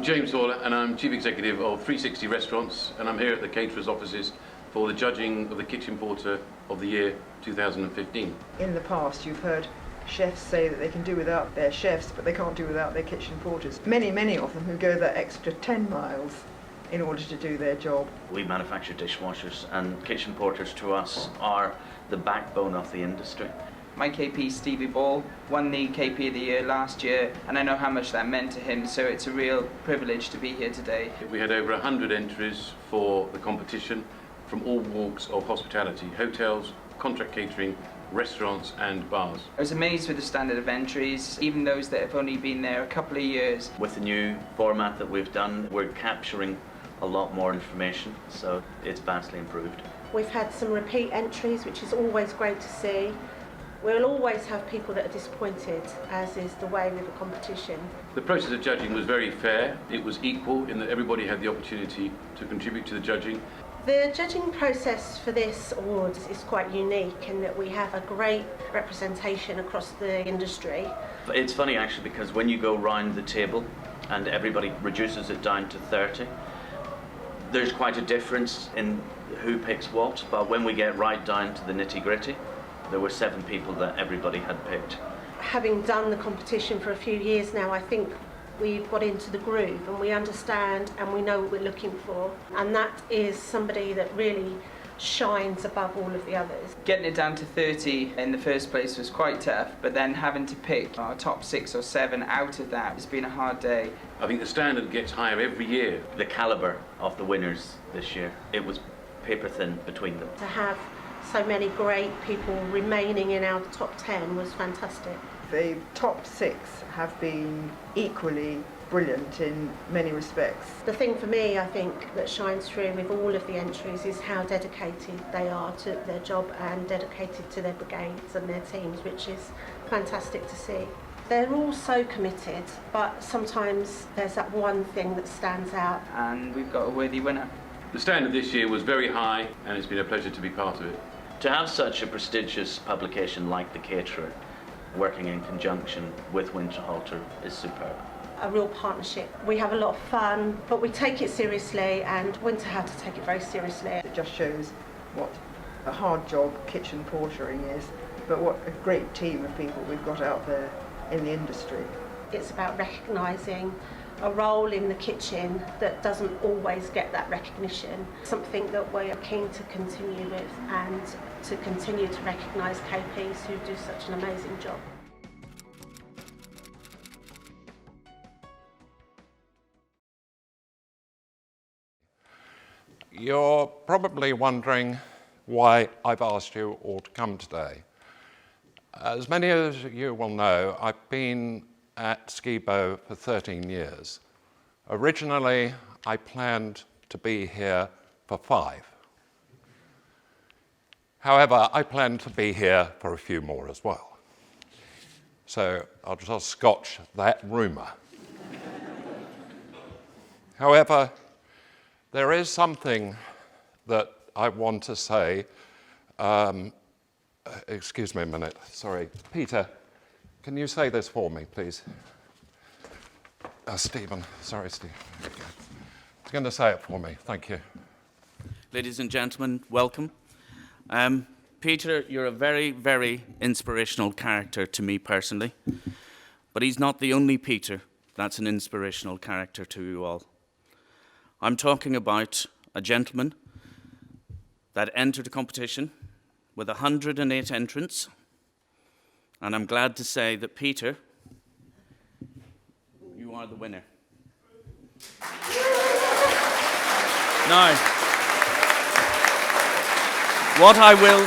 I'm James Hawler and I'm Chief Executive of 360 Restaurants, and I'm here at the Caterer's offices for the judging of the Kitchen Porter of the Year 2015. In the past you've heard chefs say that they can do without their chefs, but they can't do without their kitchen porters. Many of them who go that extra 10 miles in order to do their job. We manufacture dishwashers, and kitchen porters to us are the backbone of the industry. My KP, Stevie Ball, won the KP of the Year last year, and I know how much that meant to him, so it's a real privilege to be here today. We had over 100 entries for the competition from all walks of hospitality: hotels, contract catering, restaurants and bars. I was amazed with the standard of entries, even those that have only been there a couple of years. With the new format that we've done, we're capturing a lot more information, so it's vastly improved. We've had some repeat entries, which is always great to see. We'll always have people that are disappointed, as is the way with the competition. The process of judging was very fair. It was equal in that everybody had the opportunity to contribute to the judging. The judging process for this award is quite unique in that we have a great representation across the industry. It's funny actually, because when you go round the table and everybody reduces it down to 30, there's quite a difference in who picks what, but when we get right down to the nitty-gritty, there were 7 people that everybody had picked. Having done the competition for a few years now, I think we've got into the groove and we understand and we know what we're looking for, and that is somebody that really shines above all of the others. Getting it down to 30 in the first place was quite tough, but then having to pick our top 6 or 7 out of that has been a hard day. I think the standard gets higher every year. The calibre of the winners this year, it was paper thin between them. To have so many great people remaining in our top 10 was fantastic. The top 6 have been equally brilliant in many respects. The thing for me, I think, that shines through with all of the entries is how dedicated they are to their job and dedicated to their brigades and their teams, which is fantastic to see. They're all so committed, but sometimes there's that one thing that stands out. And we've got a worthy winner. The standard this year was very high, and it's been a pleasure to be part of it. To have such a prestigious publication like the Caterer working in conjunction with Winterhalter is superb. A real partnership. We have a lot of fun, but we take it seriously, and Winterhalter take it very seriously. It just shows what a hard job kitchen portering is, but what a great team of people we've got out there in the industry. It's about recognising a role in the kitchen that doesn't always get that recognition, something that we're keen to continue with and to continue to recognise KPs who do such an amazing job. You're probably wondering why I've asked you all to come today. As many of you will know, I've been at Skibo for 13 years. Originally, I planned to be here for 5. However, I plan to be here for a few more as well. So I'll just scotch that rumour. However, there is something that I want to say. Excuse me a minute, sorry. Peter, can you say this for me, please? Stephen, sorry, Steve. There you go. He's going to say it for me, thank you. Ladies and gentlemen, welcome. Peter, you're a very, very inspirational character to me personally, but he's not the only Peter that's an inspirational character to you all. I'm talking about a gentleman that entered a competition with 108 entrants, and I'm glad to say that Peter, you are the winner. Now, what I will...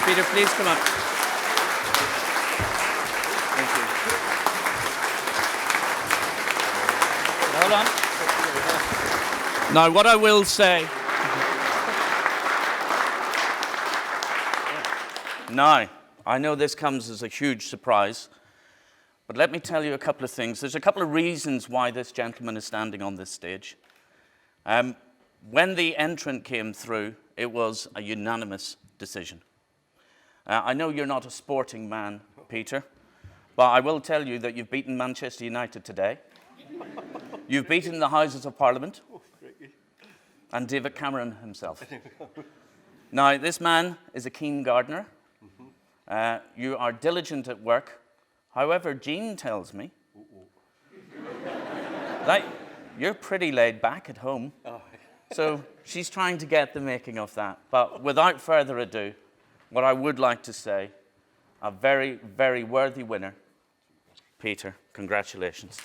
Peter, please come up. Thank you. Hold on. Now, what I will say... Now, I know this comes as a huge surprise, but let me tell you a couple of things. There's a couple of reasons why this gentleman is standing on this stage. When the entrant came through, it was a unanimous decision. I know you're not a sporting man, Peter, But I will tell you that you've beaten Manchester United today. You've beaten the Houses of Parliament and David Cameron himself. Now, this man is a keen gardener. You are diligent at work. However, Jean tells me that you're pretty laid back at home. So she's trying to get the making of that. But without further ado, what I would like to say, a very, very worthy winner, Peter, congratulations.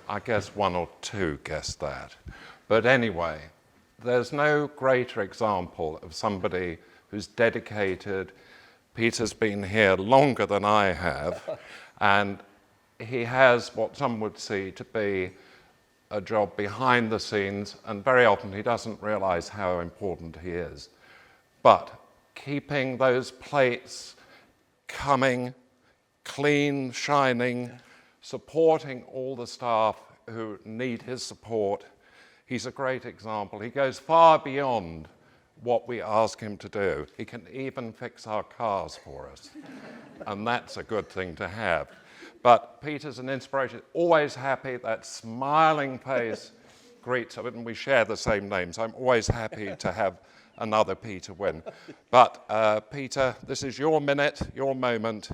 I guess one or two guessed that. But anyway, there's no greater example of somebody who's dedicated. Peter's been here longer than I have, and he has what some would see to be a job behind the scenes, and very often he doesn't realize how important he is. But keeping those plates coming, clean, shining, supporting all the staff who need his support. He's a great example. He goes far beyond what we ask him to do. He can even fix our cars for us, and that's a good thing to have. But Peter's an inspiration, always happy, that smiling face greets, and we share the same names. I'm always happy to have another Peter win. But Peter, this is your minute, your moment.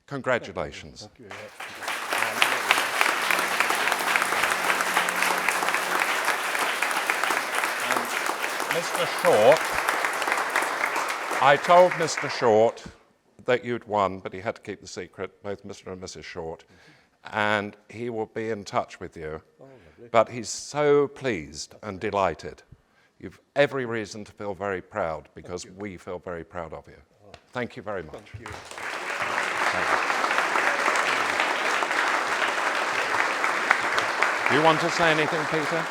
Congratulations. Thank you. Mr. Short, I told Mr. Short that you'd won, but he had to keep the secret, both Mr. and Mrs. Short, and he will be in touch with you. But he's so pleased and delighted. You've every reason to feel very proud, because we feel very proud of you. Thank you very much. Thank you. Thank you. Do you want to say anything, Peter?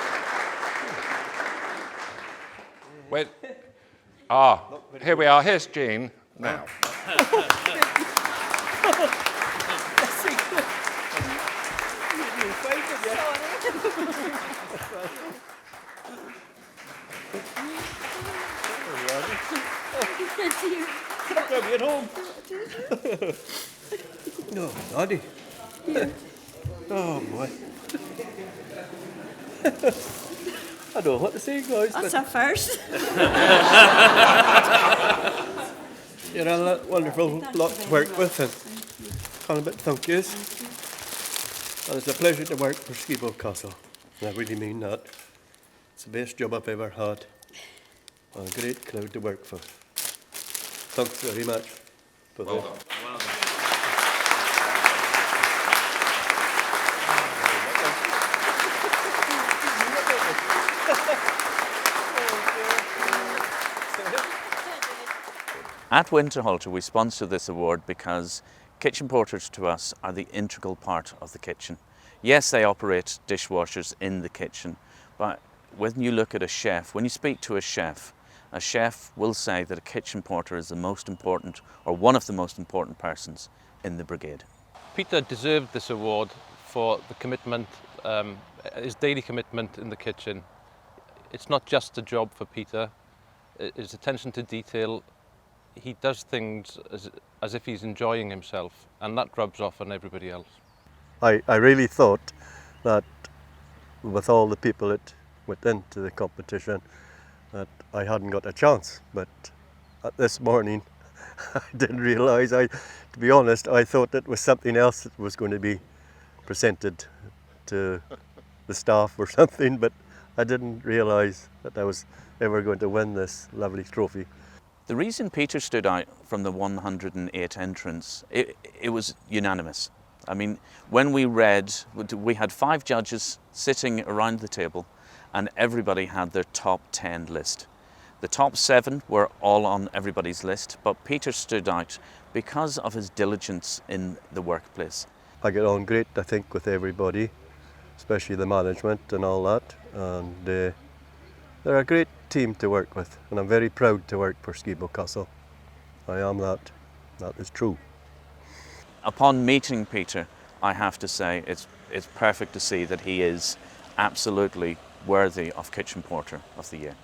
Wait. Here we are. Here's Jean now. Grab you at home. No, Daddy. Oh, boy. I don't know what to say, guys. That's a first. You're a wonderful lot to work with, and can't a bit thank yous. And it's a pleasure to work for Skibo Castle. And I really mean that. It's the best job I've ever had. And a great crowd to work for. Thanks very much for Well that. done. Well done. At Winterhalter, we sponsor this award because kitchen porters to us are the integral part of the kitchen. Yes, they operate dishwashers in the kitchen, but when you look at a chef, when you speak to a chef will say that a kitchen porter is the most important, or one of the most important persons in the brigade. Peter deserved this award for the commitment, his daily commitment in the kitchen. It's not just a job for Peter, his attention to detail. He does things as if he's enjoying himself, and that rubs off on everybody else. I really thought that with all the people that went into the competition that I hadn't got a chance, but this morning I didn't realise. To be honest, I thought it was something else that was going to be presented to the staff or something, but I didn't realise that I was ever going to win this lovely trophy. The reason Peter stood out from the 108 entrants, it was unanimous. I mean, when we read, we had 5 judges sitting around the table, and everybody had their top 10 list. The top 7 were all on everybody's list, but Peter stood out because of his diligence in the workplace. I get on great, I think, with everybody, especially the management and all that, and they're a great team to work with, and I'm very proud to work for Skibo Castle. I am that. That is true. Upon meeting Peter, I have to say it's perfect to see that he is absolutely worthy of Kitchen Porter of the Year.